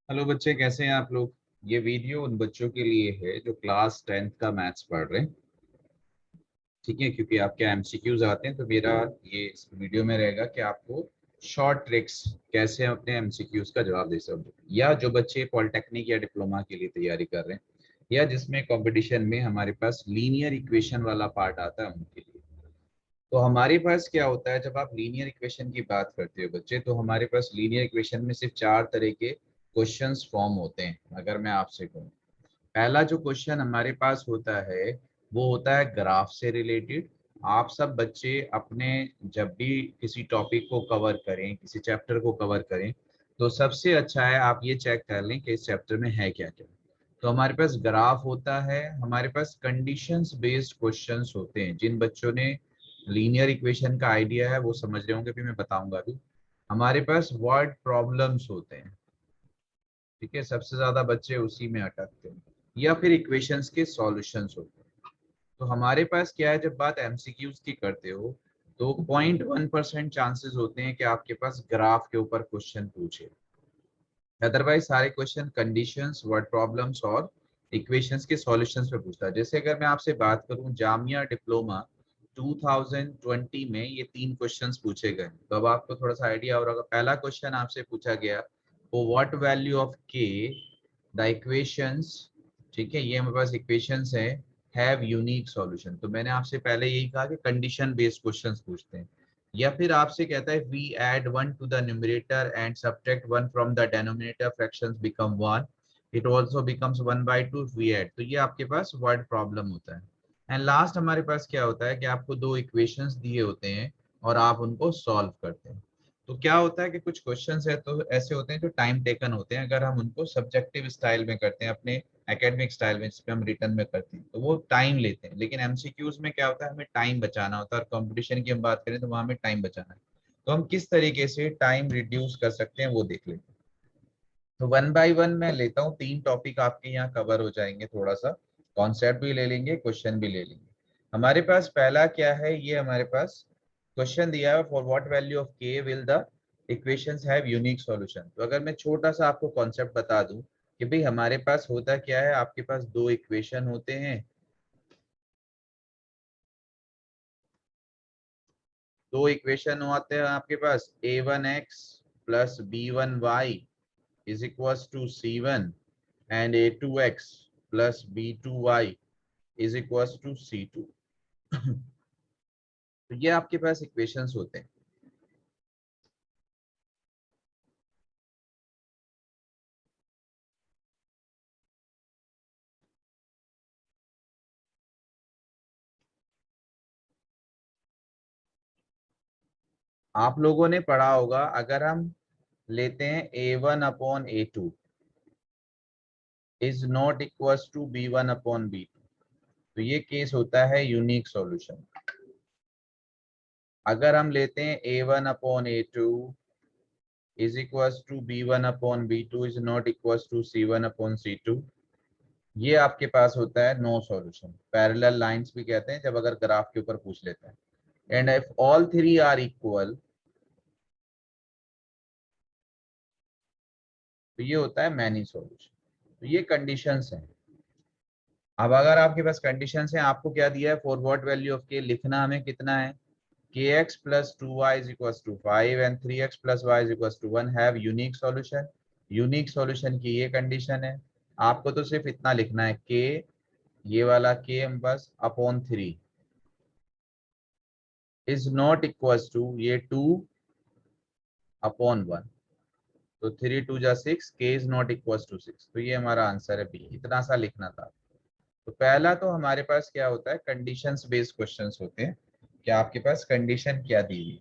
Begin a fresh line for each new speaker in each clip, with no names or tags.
Hello बच्चे, कैसे हैं आप लोग। ये वीडियो उन बच्चों के लिए है जो क्लास 10th का मैथ्स पढ़ रहे हैं। ठीक है, क्योंकि आपके एमसीक्यूज आते हैं तो मेरा ये इस वीडियो में रहेगा कि आपको शॉर्ट ट्रिक्स कैसे हम अपने एमसीक्यूज का जवाब दे सकते हैं, या जो बच्चे पॉलिटेक्निक या डिप्लोमा के लिए तैयारी कर रहे हैं, या जिसमें कंपटीशन में हमारे पास लीनियर इक्वेशन वाला पार्ट आता है उनके लिए। तो हमारे पास क्या होता है, जब आप लीनियर इक्वेशन की बात करते हो बच्चे, तो हमारे पास लीनियर इक्वेशन में सिर्फ चार तरह के क्वेश्चंस फॉर्म होते हैं। अगर मैं आपसे कहूँ, पहला जो क्वेश्चन हमारे पास होता है वो होता है ग्राफ से रिलेटेड। आप सब बच्चे अपने जब भी किसी टॉपिक को कवर करें, किसी चैप्टर को कवर करें, तो सबसे अच्छा है आप ये चेक कर लें कि इस चैप्टर में है क्या क्या। तो हमारे पास ग्राफ होता है, हमारे पास कंडीशंस बेस्ड क्वेश्चंस होते हैं। जिन बच्चों ने लीनियर इक्वेशन का आइडिया है वो समझ रहे होंगे, भी मैं बताऊंगा अभी। हमारे पास वर्ड प्रॉब्लम्स होते हैं। ठीक है, सबसे ज्यादा बच्चे उसी में अटकते हैं, या फिर इक्वेशंस के सॉल्यूशंस होते हैं। तो हमारे पास क्या है, जब बात एमसीक्यूज की करते हो तो 0.1% चांसेस होते हैं कि आपके पास ग्राफ के ऊपर क्वेश्चन पूछे। अदरवाइज सारे क्वेश्चन कंडीशंस, वर्ड प्रॉब्लम्स और इक्वेशंस के सॉल्यूशंस पे पूछता है। जैसे अगर मैं आपसे बात करूं, जामिया डिप्लोमा 2020 में ये तीन क्वेश्चंस पूछे गए, तो अब आपको थोड़ा सा आइडिया हो रहा होगा। पहला क्वेश्चन आपसे पूछा गया, वो व्हाट वैल्यू ऑफ के द इक्वेशंस। ठीक है, ये हमारे पास इक्वेशंस है, हैव यूनिक सॉल्यूशन। तो मैंने आपसे पहले यही कहा कि कंडीशन बेस्ड क्वेश्चंस पूछते हैं। या फिर आपसे कहता है we add one to the numerator and subtract one from the denominator, fractions become one, it also becomes 1/2 we add. तो ये आपके पास वर्ड प्रॉब्लम होता है। एंड लास्ट हमारे पास क्या होता है कि आपको दो इक्वेशंस दिए होते हैं और आप उनको सॉल्व करते हैं। तो क्या होता है कि कुछ क्वेश्चंस है तो ऐसे होते हैं जो टाइम टेकन होते हैं। अगर हम उनको सब्जेक्टिव स्टाइल में करते हैं, अपने एकेडमिक स्टाइल में जिसपे हम रिटर्न में करते हैं, तो वो टाइम लेते हैं। लेकिन एमसीक्यूज में क्या होता है, हमें टाइम बचाना होता है, और कंपटीशन की हम बात करें तो वहां हमें टाइम बचाना है। तो हम किस तरीके से टाइम रिड्यूस कर सकते हैं वो देख लेते हैं। तो वन बाय वन मैं लेता हूँ, तीन टॉपिक आपके यहाँ कवर हो जाएंगे। थोड़ा सा कॉन्सेप्ट भी ले लेंगे, क्वेश्चन भी ले लेंगे। हमारे पास पहला क्या है, ये हमारे पास क्वेश्चन दिया है, फॉर व्हाट वैल्यू ऑफ के will the equations have unique solution. तो अगर मैं छोटा सा आपको कॉन्सेप्ट बता दूं कि भाई हमारे पास होता क्या है, आपके पास दो इक्वेशन होते हैं। दो इक्वेशन होते हैं आपके पास, a1x plus b1y is equal to c1, and a2x plus b2y is equal to c2। तो ये आपके पास इक्वेशंस होते हैं। आप लोगों ने पढ़ा होगा, अगर हम लेते हैं a1/a2 is not equal to b1/b2, तो ये केस होता है यूनिक सॉल्यूशन। अगर हम लेते हैं a1/a2 is equal to b1/b2 is not equal to c1/c2, ये आपके पास होता है नो सॉल्यूशन। पैरेलल लाइंस भी कहते हैं जब अगर ग्राफ के ऊपर पूछ लेते हैं। And if all three are equal, तो ये होता है मैनी सॉल्यूशन। तो ये कंडीशंस हैं। अब अगर आपके पास कंडीशंस हैं, आपको क्या दिया है, फॉर व्हाट वैल्यू ऑफ के लिखना हमें कितना है, kx plus 2y is equal to 5 and 3x plus y is equal to 1 have unique solution. Unique solution की ये कंडीशन है। आपको तो सिर्फ इतना लिखना है, k, ये वाला k हम बस upon 3 is not equal to ये 2/1। तो 3 2 जा 6, के इज नॉट इक्वल टू 6। तो ये हमारा आंसर है बी, इतना सा लिखना था। तो पहला तो हमारे पास क्या होता है, कंडीशंस बेस्ड क्वेश्चंस होते हैं कि आपके पास कंडीशन क्या दी हुई है।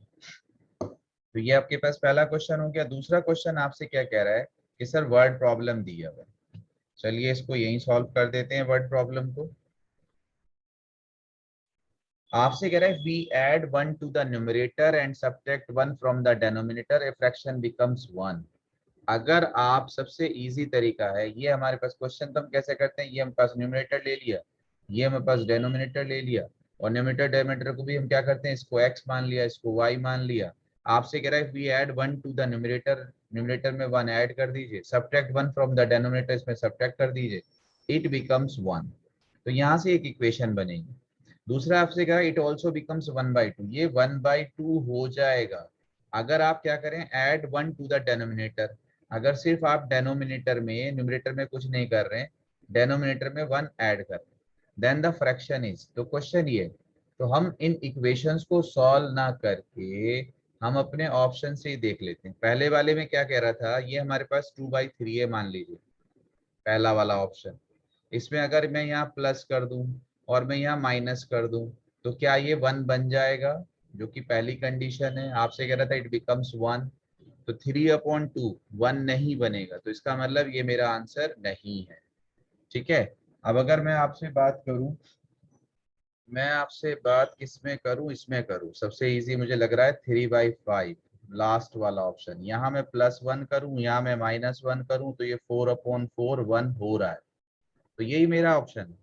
तो ये आपके पास पहला क्वेश्चन हो गया। दूसरा क्वेश्चन आपसे क्या कह रहा है कि सर वर्ड प्रॉब्लम दी है। चलिए इसको यहीं सॉल्व कर देते हैं वर्ड प्रॉब्लम को। आपसे कह रहा है we add one to the numerator and subtract one from the denominator, a fraction becomes one. अगर आप, सबसे इजी तरीका है ये, हमारे पास क्वेश्चन तो हम कैसे करते हैं, ये हमारे पास न्यूमरेटर ले लिया, ये हमारे पास डिनोमिनेटर ले लिया, और न्यूमरेटर डिनोमिनेटर को भी हम क्या करते हैं, इसको x मान लिया, इसको y मान लिया, आपसे कह रहा है we add 1 to the numerator, numerator में 1 ऐड कर दीजिए, सब्ट्रैक्ट 1 फ्रॉम द डिनोमिनेटर, इसमें सब्ट्रैक्ट कर दीजिए, इट बिकम्स 1। तो यहाँ से एक इक्वेशन बनेगी। दूसरा आपसे कहा इट ऑल्सो बिकम्स 1/2, ये 1/2 हो जाएगा अगर आप क्या करें, ऐड 1 टू द डिनोमिनेटर। अगर सिर्फ आप डिनोमिनेटर में, न्यूमरेटर में कुछ नहीं कर रहे हैं, डिनोमिनेटर में 1 ऐड कर रहे हैं, देन द फ्रैक्शन इज, तो क्वेश्चन ये, तो हम इन इक्वेशंस को सॉल्व ना करके हम अपने ऑप्शन से ही देख लेते हैं। पहले वाले में क्या कह रहा था, ये हमारे पास 2/3 है मान लीजिए, पहला वाला ऑप्शन, इसमें अगर मैं यहाँ प्लस कर दूं और मैं यहाँ माइनस कर दूं तो क्या ये 1 बन जाएगा, जो कि पहली कंडीशन है। आपसे कह रहा था इट बिकम्स 1, तो 3/2 1 नहीं बनेगा, तो इसका मतलब ये मेरा आंसर नहीं है। ठीक है। अब अगर मैं आपसे बात करूं, मैं आपसे बात किसमें करूं, इसमें करूं, सबसे इजी मुझे लग रहा है 3/5, लास्ट वाला ऑप्शन। यहाँ मैं +1 करूं, यहाँ मैं -1 करूं, तो ये 4/4 1 हो रहा है, तो यही मेरा ऑप्शन है।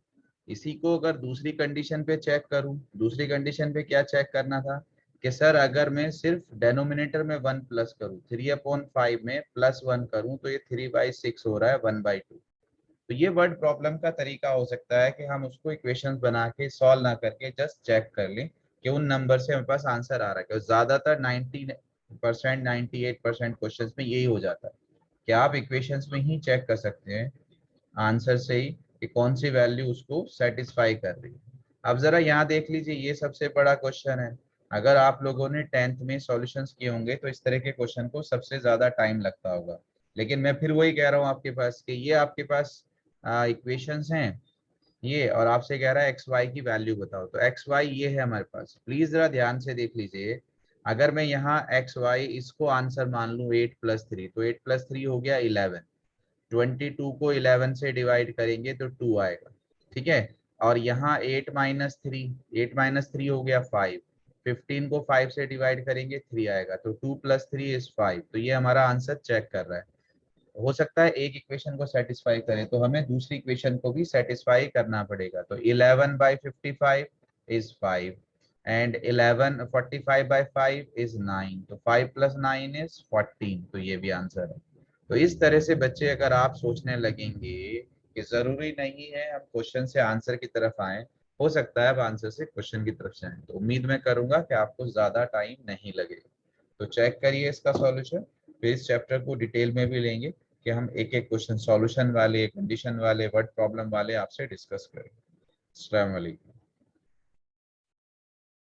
इसी को अगर दूसरी कंडीशन पे चेक करूं, दूसरी कंडीशन पे क्या चेक करना था कि सर अगर मैं सिर्फ डेनोमिनेटर में 1 प्लस करूं, 3/5 में +1 करूं, तो ये 3/6 हो रहा है 1/2। तो ये वर्ड प्रॉब्लम का तरीका हो सकता है कि हम उसको इक्वेशंस बना के सॉल्व ना करके जस्ट चेक कर लें कि उन नंबर से हमारे पास आंसर आ रहा है। ज्यादातर 90%, 98% क्वेश्चंस में यही हो जाता है कि आप इक्वेशंस में ही चेक कर सकते हैं आंसर से ही कि कौन सी वैल्यू उसको सेटिस्फाई कर रही है। अब जरा यहाँ देख लीजिए, ये सबसे बड़ा क्वेश्चन है। अगर आप लोगों ने 10th में सॉल्यूशंस किए होंगे तो इस तरह के क्वेश्चन को सबसे ज्यादा टाइम लगता होगा। लेकिन मैं फिर वही कह रहा हूँ आपके पास कि ये आपके पास इक्वेशंस हैं ये, और आपसे कह रहा है एक्स वाई की वैल्यू बताओ, तो एक्स वाई ये है हमारे पास। प्लीज जरा ध्यान से देख लीजिए, अगर मैं यहाँ एक्स वाई इसको आंसर मान लूँ 8+3, तो 8+3 हो गया 11, 22 को 11 से डिवाइड करेंगे तो 2 आएगा। ठीक है। और यहाँ 8-3, 8-3 हो गया 5, 15 को 5 से डिवाइड करेंगे 3 आएगा, तो 2+3 इज 5। तो ये हमारा आंसर चेक कर रहा है। हो सकता है एक इक्वेशन को सेटिस्फाई करे तो हमें दूसरी इक्वेशन को भी सेटिस्फाई करना पड़ेगा। तो 11/55 इज 5 एंड 11 45/5 इज 9, तो 5+9 इज 14, तो ये भी आंसर है। तो इस तरह से बच्चे अगर आप सोचने लगेंगे कि जरूरी नहीं है हम क्वेश्चन से आंसर की तरफ आए, हो सकता है आप आंसर से क्वेश्चन की तरफ जाएं, तो उम्मीद मैं करूंगा कि आपको ज्यादा टाइम नहीं लगेगा। तो चेक करिए इसका सॉल्यूशन, फिर इस चैप्टर को डिटेल में भी लेंगे कि हम एक एक क्वेश्चन सॉल्यूशन वाले, कंडीशन वाले, वर्ड प्रॉब्लम वाले आपसे डिस्कस करें। अस्सलाम वालेकुम।